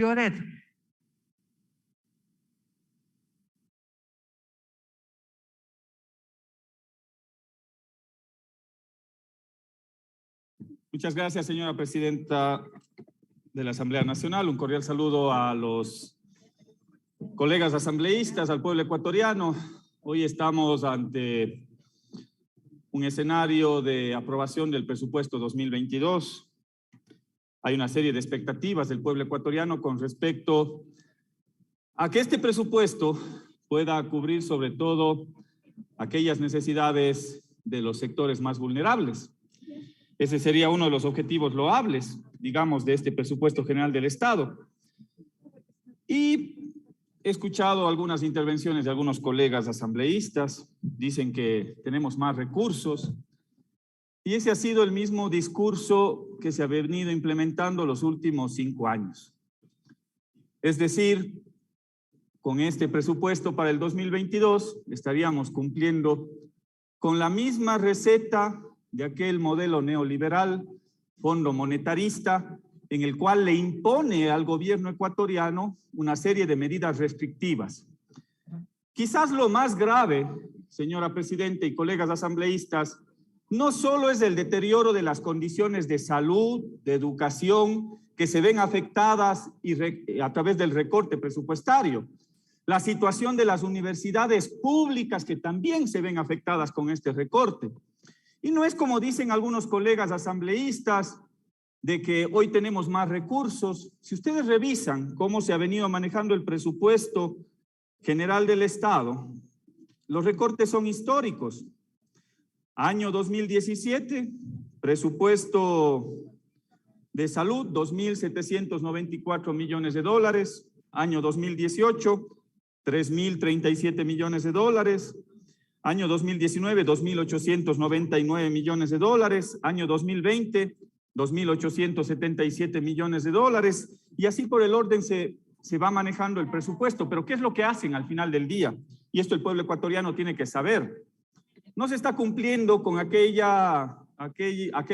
Lloret. Muchas gracias, señora presidenta de la Asamblea Nacional. Un cordial saludo a los colegas asambleístas, al pueblo ecuatoriano. Hoy estamos ante un escenario de aprobación del presupuesto 2022. Hay una serie de expectativas del pueblo ecuatoriano con respecto a que este presupuesto pueda cubrir sobre todo aquellas necesidades de los sectores más vulnerables. Ese sería uno de los objetivos loables, digamos, de este presupuesto general del Estado. Y he escuchado algunas intervenciones de algunos colegas asambleístas, dicen que tenemos más recursos, y ese ha sido el mismo discurso que se ha venido implementando los últimos 5 años. Es decir, con este presupuesto para el 2022 estaríamos cumpliendo con la misma receta de aquel modelo neoliberal, fondo monetarista, en el cual le impone al gobierno ecuatoriano una serie de medidas restrictivas. Quizás lo más grave, señora presidenta y colegas asambleístas, no solo es el deterioro de las condiciones de salud, de educación, que se ven afectadas a través del recorte presupuestario, la situación de las universidades públicas que también se ven afectadas con este recorte. Y no es como dicen algunos colegas asambleístas de que hoy tenemos más recursos. Si ustedes revisan cómo se ha venido manejando el presupuesto general del Estado, los recortes son históricos. Año 2017, presupuesto de salud, 2.794 millones de dólares. Año 2018, 3.037 millones de dólares. Año 2019, 2.899 millones de dólares. Año 2020, 2.877 millones de dólares. Y así por el orden se va manejando el presupuesto. Pero ¿qué es lo que hacen al final del día? Y esto el pueblo ecuatoriano tiene que saber. No se está cumpliendo con aquel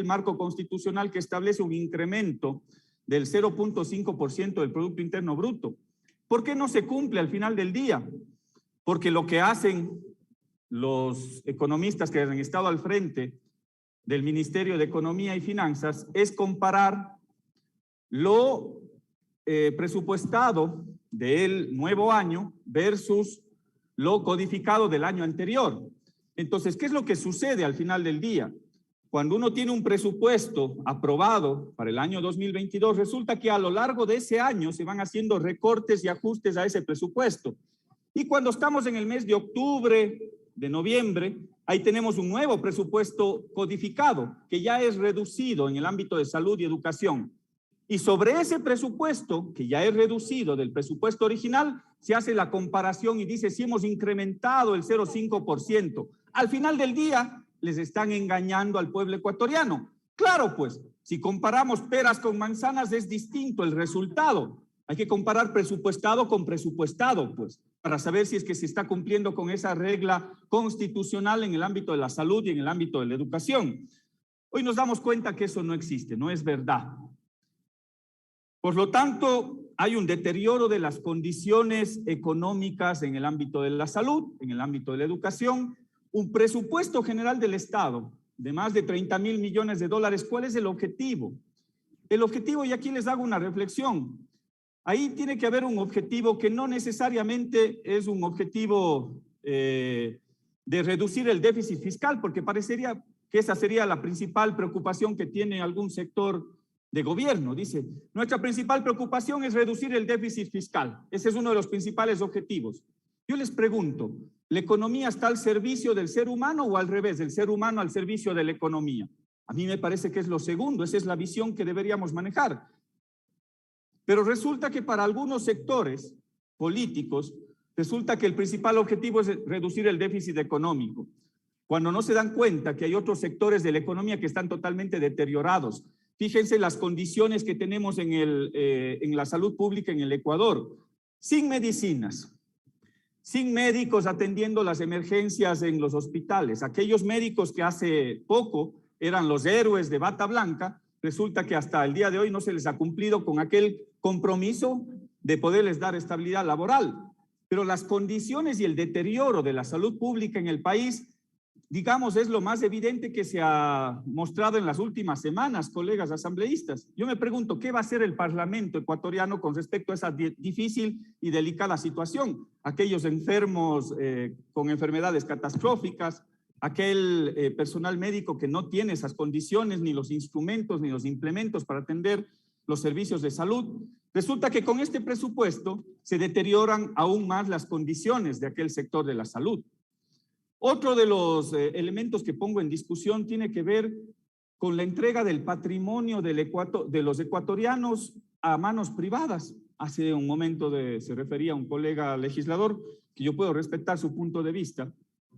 marco constitucional que establece un incremento del 0.5% del Producto Interno Bruto. ¿Por qué no se cumple al final del día? Porque lo que hacen los economistas que han estado al frente del Ministerio de Economía y Finanzas es comparar lo presupuestado del nuevo año versus lo codificado del año anterior. Entonces, ¿qué es lo que sucede al final del día? Cuando uno tiene un presupuesto aprobado para el año 2022, resulta que a lo largo de ese año se van haciendo recortes y ajustes a ese presupuesto. Y cuando estamos en el mes de octubre, de noviembre, ahí tenemos un nuevo presupuesto codificado que ya es reducido en el ámbito de salud y educación. Y sobre ese presupuesto, que ya es reducido del presupuesto original, se hace la comparación y dice si hemos incrementado el 0.5%. Al final del día, les están engañando al pueblo ecuatoriano. Claro, pues, si comparamos peras con manzanas es distinto el resultado. Hay que comparar presupuestado con presupuestado, pues, para saber si es que se está cumpliendo con esa regla constitucional en el ámbito de la salud y en el ámbito de la educación. Hoy nos damos cuenta que eso no existe, no es verdad. Por lo tanto, hay un deterioro de las condiciones económicas en el ámbito de la salud, en el ámbito de la educación, un presupuesto general del Estado de más de 30.000 millones de dólares. ¿Cuál es el objetivo? El objetivo, y aquí les hago una reflexión, ahí tiene que haber un objetivo que no necesariamente es un objetivo de reducir el déficit fiscal, porque parecería que esa sería la principal preocupación que tiene algún sector de gobierno. Dice, nuestra principal preocupación es reducir el déficit fiscal. Ese es uno de los principales objetivos. Yo les pregunto, ¿la economía está al servicio del ser humano o al revés, del ser humano al servicio de la economía? A mí me parece que es lo segundo, esa es la visión que deberíamos manejar. Pero resulta que para algunos sectores políticos, resulta que el principal objetivo es reducir el déficit económico, cuando no se dan cuenta que hay otros sectores de la economía que están totalmente deteriorados. Fíjense las condiciones que tenemos en la salud pública en el Ecuador, sin medicinas, sin médicos atendiendo las emergencias en los hospitales. Aquellos médicos que hace poco eran los héroes de bata blanca, resulta que hasta el día de hoy no se les ha cumplido con aquel compromiso de poderles dar estabilidad laboral. Pero las condiciones y el deterioro de la salud pública en el país, digamos, es lo más evidente que se ha mostrado en las últimas semanas, colegas asambleístas. Yo me pregunto, ¿qué va a hacer el Parlamento ecuatoriano con respecto a esa difícil y delicada situación? Aquellos enfermos con enfermedades catastróficas, aquel personal médico que no tiene esas condiciones, ni los instrumentos, ni los implementos para atender los servicios de salud. Resulta que con este presupuesto se deterioran aún más las condiciones de aquel sector de la salud. Otro de los elementos que pongo en discusión tiene que ver con la entrega del patrimonio de los ecuatorianos a manos privadas. Hace un momento se refería a un colega legislador, que yo puedo respetar su punto de vista,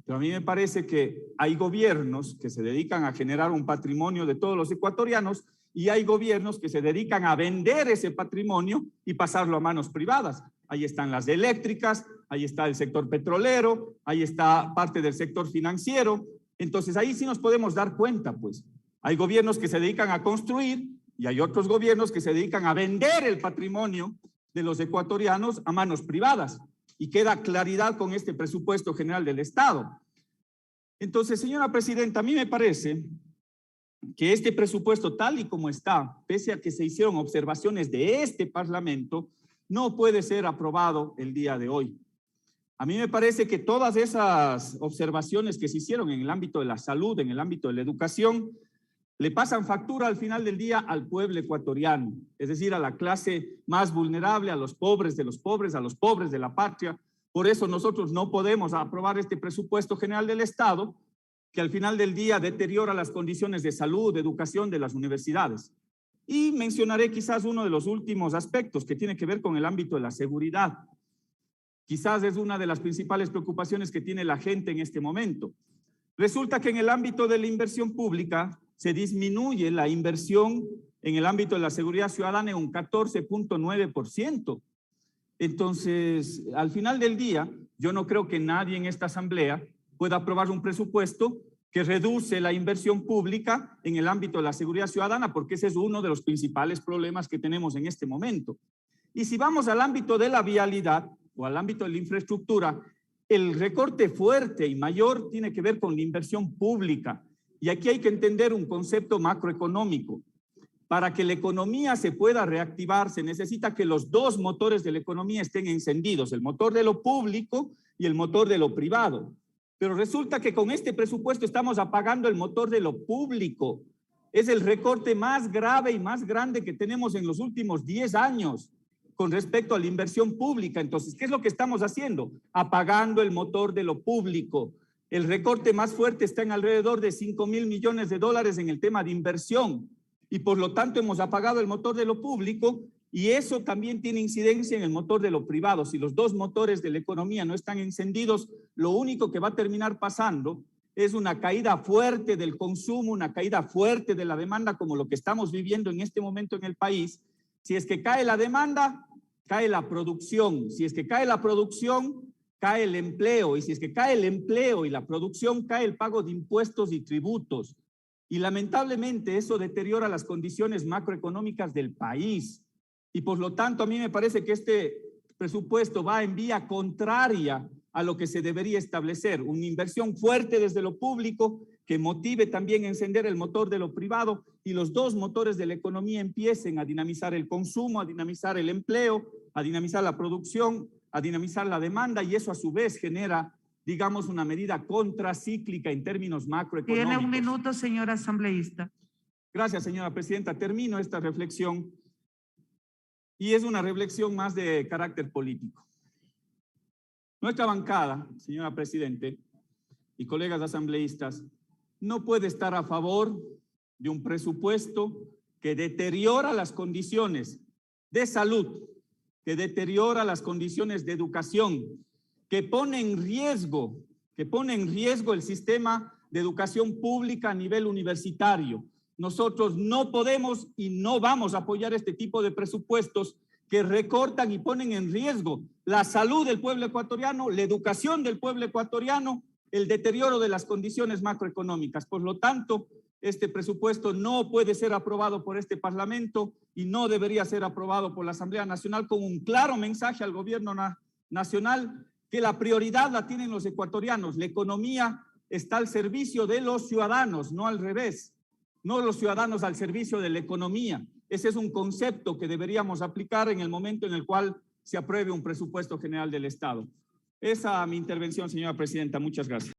pero a mí me parece que hay gobiernos que se dedican a generar un patrimonio de todos los ecuatorianos y hay gobiernos que se dedican a vender ese patrimonio y pasarlo a manos privadas. Ahí están las eléctricas, ahí está el sector petrolero, ahí está parte del sector financiero. Entonces ahí sí nos podemos dar cuenta, pues. Hay gobiernos que se dedican a construir y hay otros gobiernos que se dedican a vender el patrimonio de los ecuatorianos a manos privadas. Y queda claridad con este presupuesto general del Estado. Entonces, señora presidenta, a mí me parece que este presupuesto tal y como está, pese a que se hicieron observaciones de este Parlamento, no puede ser aprobado el día de hoy. A mí me parece que todas esas observaciones que se hicieron en el ámbito de la salud, en el ámbito de la educación, le pasan factura al final del día al pueblo ecuatoriano, es decir, a la clase más vulnerable, a los pobres de los pobres, a los pobres de la patria. Por eso nosotros no podemos aprobar este presupuesto general del Estado, que al final del día deteriora las condiciones de salud, de educación de las universidades. Y mencionaré quizás uno de los últimos aspectos que tiene que ver con el ámbito de la seguridad. Quizás es una de las principales preocupaciones que tiene la gente en este momento. Resulta que en el ámbito de la inversión pública se disminuye la inversión en el ámbito de la seguridad ciudadana en un 14.9%. Entonces, al final del día, yo no creo que nadie en esta asamblea pueda aprobar un presupuesto que reduce la inversión pública en el ámbito de la seguridad ciudadana, porque ese es uno de los principales problemas que tenemos en este momento. Y si vamos al ámbito de la vialidad o al ámbito de la infraestructura, el recorte fuerte y mayor tiene que ver con la inversión pública. Y aquí hay que entender un concepto macroeconómico. Para que la economía se pueda reactivar, se necesita que los dos motores de la economía estén encendidos, el motor de lo público y el motor de lo privado. Pero resulta que con este presupuesto estamos apagando el motor de lo público. Es el recorte más grave y más grande que tenemos en los últimos 10 años con respecto a la inversión pública. Entonces, ¿qué es lo que estamos haciendo? Apagando el motor de lo público. El recorte más fuerte está en alrededor de 5.000 millones de dólares en el tema de inversión y por lo tanto hemos apagado el motor de lo público y eso también tiene incidencia en el motor de lo privado. Si los dos motores de la economía no están encendidos, lo único que va a terminar pasando es una caída fuerte del consumo, una caída fuerte de la demanda como lo que estamos viviendo en este momento en el país. Si es que cae la demanda, cae la producción. Si es que cae la producción, cae el empleo, y si es que cae el empleo y la producción, cae el pago de impuestos y tributos. Y lamentablemente eso deteriora las condiciones macroeconómicas del país. Y por lo tanto a mí me parece que este presupuesto va en vía contraria a lo que se debería establecer. Una inversión fuerte desde lo público que motive también a encender el motor de lo privado y los dos motores de la economía empiecen a dinamizar el consumo, a dinamizar el empleo, a dinamizar la producción, a dinamizar la demanda y eso a su vez genera, digamos, una medida contracíclica en términos macroeconómicos. Tiene un minuto, señora asambleísta. Gracias, señora presidenta. Termino esta reflexión y es una reflexión más de carácter político. Nuestra bancada, señora presidente y colegas asambleístas, no puede estar a favor de un presupuesto que deteriora las condiciones de salud, que deteriora las condiciones de educación, que pone en riesgo el sistema de educación pública a nivel universitario. Nosotros no podemos y no vamos a apoyar este tipo de presupuestos que recortan y ponen en riesgo la salud del pueblo ecuatoriano, la educación del pueblo ecuatoriano, el deterioro de las condiciones macroeconómicas. Por lo tanto, este presupuesto no puede ser aprobado por este Parlamento y no debería ser aprobado por la Asamblea Nacional, con un claro mensaje al gobierno nacional que la prioridad la tienen los ecuatorianos. La economía está al servicio de los ciudadanos, no al revés, no los ciudadanos al servicio de la economía. Ese es un concepto que deberíamos aplicar en el momento en el cual se apruebe un presupuesto general del Estado. Esa es mi intervención, señora presidenta. Muchas gracias.